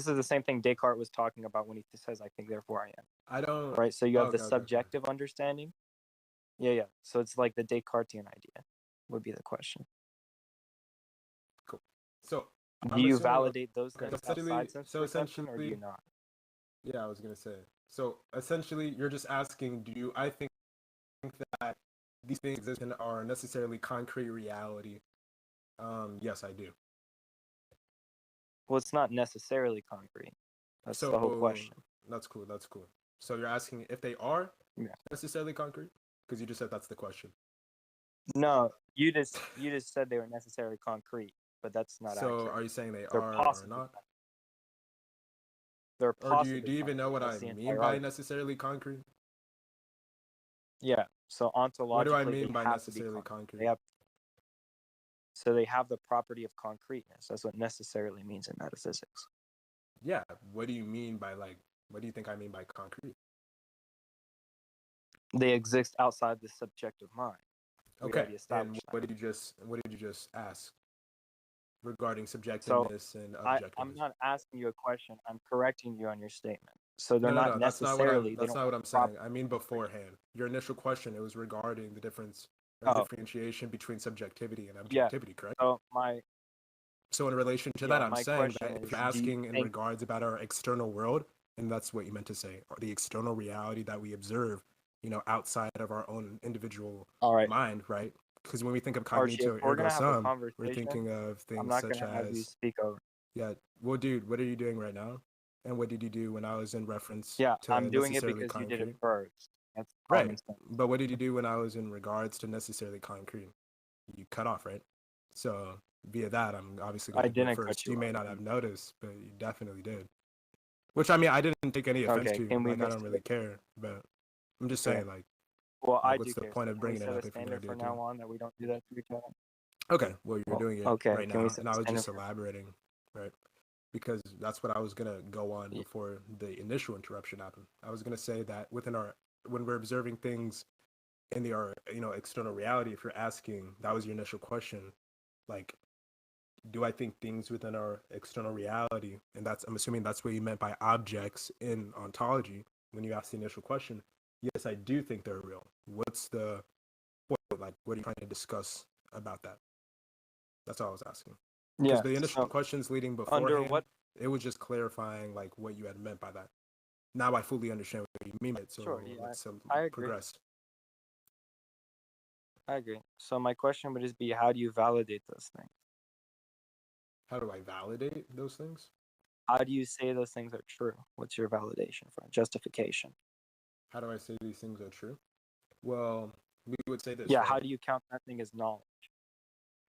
this is the same thing Descartes was talking about when he says, "I think, therefore I am." I don't. Right. So you have Okay, the okay, okay. subjective understanding. Yeah. So it's like the Descartesian idea would be the question. Cool. So Do I'm you assuming. validate those things outside sense So perception, or do you essentially, not? yeah, I was gonna say. So essentially, you're just asking, do I think that these things exist and are necessarily concrete reality? Yes, I do. Well, it's not necessarily concrete. That's the whole So question. that's cool. That's cool. So you're asking if they are Yeah. necessarily concrete? Because you just said that's the question. No, you just said they were necessarily concrete, but that's not So accurate. are you saying they They're are or possibly. not? They're Or do possibly you even know concrete. what That's I the mean entire by argument. necessarily concrete? Yeah. So What do I ontologically, mean they by have to be necessarily concrete. concrete? They have. So they have the property of concreteness. That's what necessarily means in metaphysics. Yeah. What do you mean by what do you think I mean by concrete? They exist outside the subjective mind. We Okay. already And established that. what did you just ask regarding So subjectiveness and I'm objectiveness? not asking you a question. I'm correcting you on your statement. So they're No, no, not no. necessarily. They That's don't not have what I'm the property saying. I mean of concrete. beforehand. Your initial question, it was regarding the difference or the Oh, differentiation between subjectivity and yeah. objectivity, correct? So my So in relation to that, I'm my saying question that if is, you're do you asking in think? regards about our external world, and that's what you meant to say, or the external reality that we observe, outside of our own individual All right, mind, right? Because when we think of Archie, if cognito we're ergo gonna have a sum, we're conversation, thinking of I'm things not such gonna have you as, speak over. yeah, well, dude, what are you doing right now? And what did you do when I was in reference Yeah, I'm to doing it necessarily because you did it concrete? first. That's Right. common sense. But what did you do when I was in regards to necessarily concrete? You cut off, right? So via that, I'm obviously going I to go didn't cut first. You you may off. not have noticed, but you definitely did. Which I mean, I didn't take any offense Okay, to. can we Like, I make don't really care. But I'm just okay? saying, Well, I do what's the care. point So of can we bringing it set a up if you're gonna standard do for it too? now on that we don't do that to each other? Okay, well, you're Well, doing it okay. right Can we now, set and a I was standard just for? elaborating, right? Because that's what I was gonna go on Yeah. before the initial interruption happened. I was gonna say that when we're observing things in our external reality, if you're asking, that was your initial question, like, do I think things within our external reality, and I'm assuming that's what you meant by objects in ontology when you asked the initial question. Yes, I do think they're real. What's the what are you trying to discuss about that? That's all I was asking. Because Yeah. the initial So questions leading under beforehand, what? it was just clarifying what you had meant by that. Now I fully understand what you mean by it, Sure. so Yeah, let's I agree. progress. I agree. So my question would just be, how do you validate those things? How do I validate those things? How do you say those things are true? What's your validation for it? Justification? How do I say these things are true? Well, we would say this, Yeah. right? How do you count that thing as knowledge?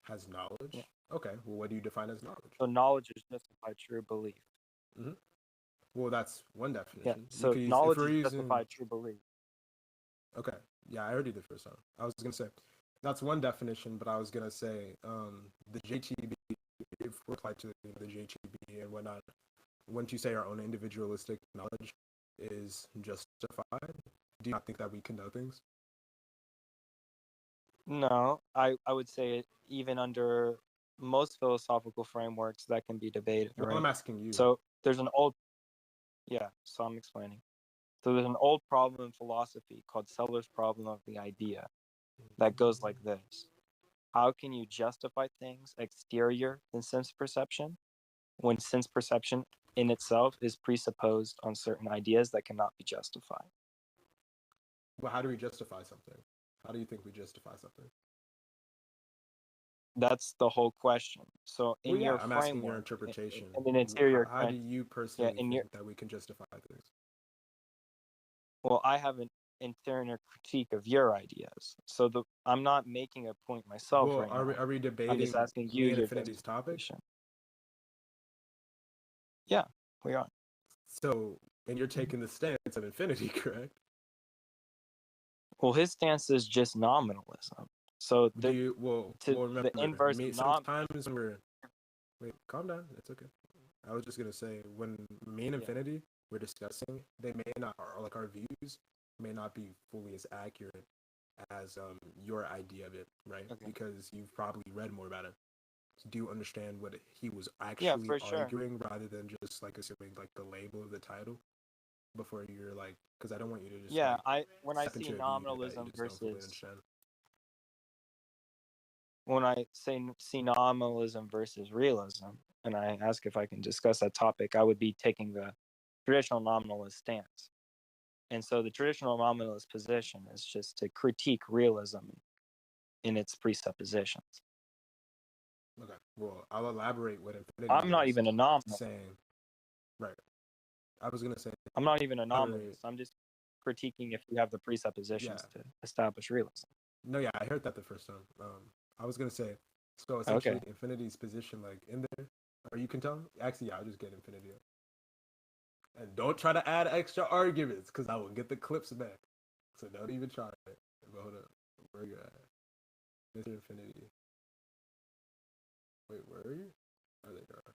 Has Yeah. knowledge. Okay, well, what do you define as knowledge? So knowledge is justified true belief. Hmm. Well, that's one Yeah. definition. We So could use, if knowledge we're is using, justified true belief. okay, yeah, I already did first time. I was gonna say that's one definition, but I was gonna say the JTB, if we apply to the JTB and whatnot, wouldn't you say our own individualistic knowledge is justified? Do you not think that we can know things? No, I would say even under most philosophical frameworks that can be debated, Well, right? I'm asking you. So there's an old, yeah, so I'm explaining. So there's an old problem in philosophy called Seller's problem of the idea that goes like this. How can you justify things exterior than sense perception when sense perception in itself is presupposed on certain ideas that cannot be justified? Well, how do we justify something? How do you think we justify something? That's the whole question. So Well, in yeah, your I'm asking your framework, interpretation. in an interior How do sense, you yeah, personally in your think that we can justify things? well, I have an interior critique of your ideas. So I'm not making a point myself Well, right now. are we I'm just debating asking you me and your Infinity's topic? justification. Yeah, we are. So, and you're taking the stance of Infinity, correct? Well, his stance is just nominalism. So Do you, well, the remember, inverse me, of nom. sometimes when wait, calm down, it's okay. I was just gonna say, when me and Yeah. Infinity were discussing, they may not, or like our views may not be fully as accurate as your idea of it, right? Okay. Because you've probably read more about it. do you understand what he was Yeah, actually for sure. arguing rather than just like assuming like the label of the title before you're like, because I don't want you to just Yeah, like when I step see into a view that you nominalism just don't fully versus understand. when I say see nominalism versus realism, and I ask if I can discuss that topic, I would be taking the traditional nominalist stance. And so the traditional nominalist position is just to critique realism in its presuppositions. Okay, well, I'll elaborate what infinity I'm not is even a nominalist. saying. Right. I was gonna say. I'm not even a Elaborate. nominalist. I'm just critiquing if you have the presuppositions Yeah. to establish realism. No, yeah, I heard that the first time. I was gonna say, so Okay. essentially, infinity's position, like in there, or you can tell. Actually, yeah, I'll just get infinity up. And don't try to add extra arguments, because I will get the clips back. So don't even try it. But hold up, where you at, Mr. Infinity? Wait, where are you? Oh, there you are.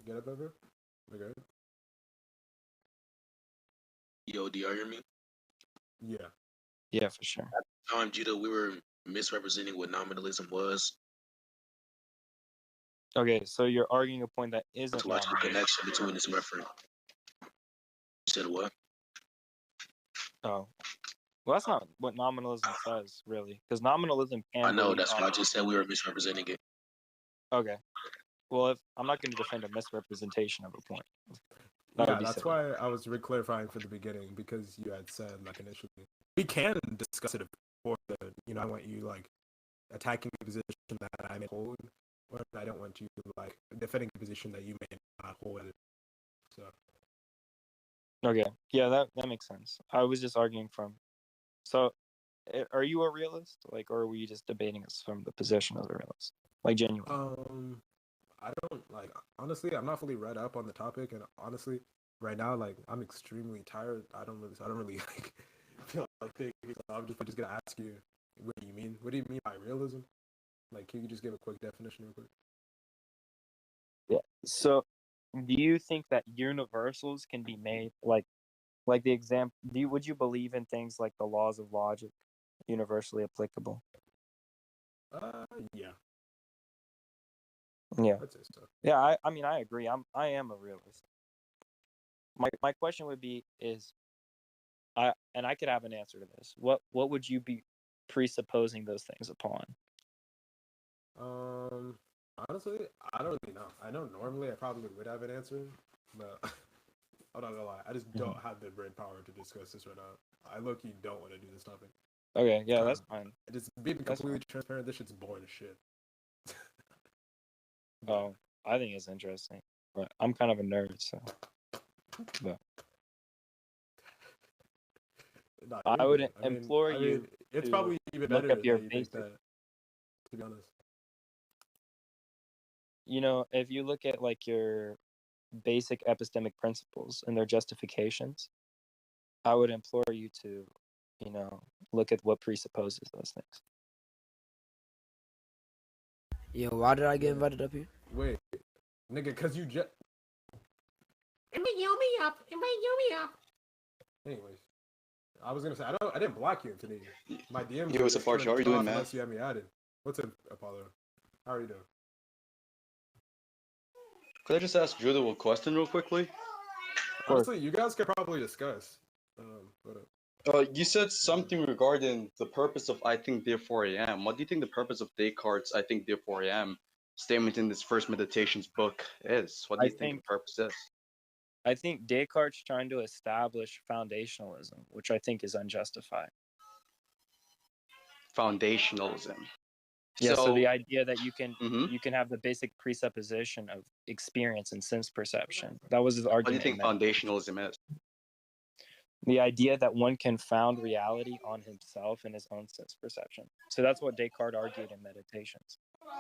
Get up over. We good? Yo, do y'all hear me? Yeah. Yeah, for sure. Judah, we were misrepresenting what nominalism was. Okay, so you're arguing a point that isn't To watch the nominalist. connection between this reference. You said what? Oh, well, that's not what nominalism says, really, because nominalism can. I know, believe that's why I on- just said we were misrepresenting it. Okay. Well, if I'm not going to defend a misrepresentation of a point. That Yeah, would be that's silly. why I was clarifying for the beginning, because you had said like initially we can discuss it before the, I want you like attacking the position that I may hold, or I don't want you like defending a position that you may not hold. So Okay. Yeah, that makes sense. I was just arguing from. So, are you a realist? Like, or were you just debating us from the position of a realist? Like, genuine. I don't like, honestly, I'm not fully read up on the topic, and honestly, right now, like I'm extremely tired. I don't really like feel like thinking. So I'm just gonna ask you, what do you mean? What do you mean by realism? Like, can you just give a quick definition real quick? Yeah. So, do you think that universals can be made like the example? Would you believe in things like the laws of logic, universally applicable? Yeah, Yeah. I'd say so. Yeah. I mean, I agree. I am a realist. My question would be is I could have an answer to this. What would you be presupposing those things upon? Honestly, I don't really know. I know normally I probably would have an answer, but I'm not gonna lie. I just don't have the brain power to discuss this right now. I low-key don't want to do this topic. Okay, yeah, that's fine. Just being That's completely fine. transparent, this shit's boring as shit. Oh, I think it's interesting, but I'm kind of a nerd, so. But Nah, I you're would good. implore you it's to probably even look better up your that you think basic. that. To be honest, If you look at like your basic epistemic principles and their justifications, I would implore you to, look at what presupposes those things. Yo, why did I get invited up here? wait, nigga, cause you just. Invite me up. Anyways, I was gonna say I didn't block you today. My DMs Yo, are what's up, just Archi? How are you turn doing, off man? unless you have me added. What's up, Apollo? How are you doing? Could I just ask Judah a question real quickly? Honestly, you guys could probably discuss. What up? You said something regarding the purpose of I think therefore I am. What do you think the purpose of Descartes' I think therefore I am statement in this first meditations book is? What do you think the purpose is? I think Descartes trying to establish foundationalism, which I think is unjustified. Foundationalism. Yeah, so the idea that you can Mhm. you can have the basic presupposition of experience and sense perception. That was his What do you argument. think foundationalism is? The idea that one can found reality on himself and his own sense perception. So that's what Descartes argued in Meditations.